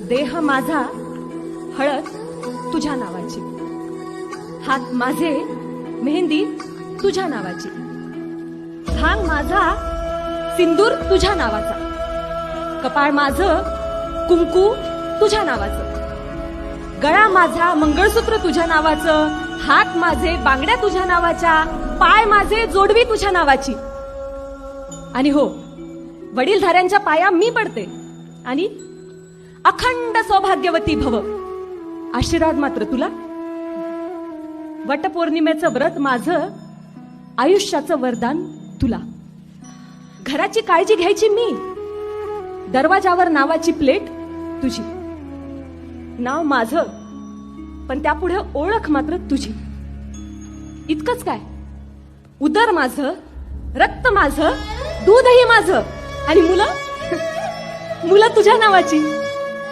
देह माझा हळद तुझ्या नावाची, हात माझे मेहंदी तुझ्या नावाची, भांग माझा सिंदूर तुझ्या नावाचा, कपाळ माझं कुंकू तुझ्या नावाचं, गळा माझा मंगळसूत्र तुझ्या नावाचं, हात माझे बांगड्या तुझ्या नावाच्या, पाय माझे जोडवी तुझ्या नावाची. आणि हो, वडीलधाऱ्यांच्या पाया मी पडते आणि अखंड सौभाग्यवती भव आशीर्वाद मात्र तुला. वटपौर्णिमेचं व्रत माझं, आयुष्याचं वरदान तुला. घराची काळजी घ्यायची मी, दरवाजावर नावाची प्लेट तुझी. नाव माझं पण त्यापुढे ओळख मात्र तुझी. इतकंच काय, उदर माझं, रक्त माझं, दूधही माझं आणि मुलं तुझ्या नावाची.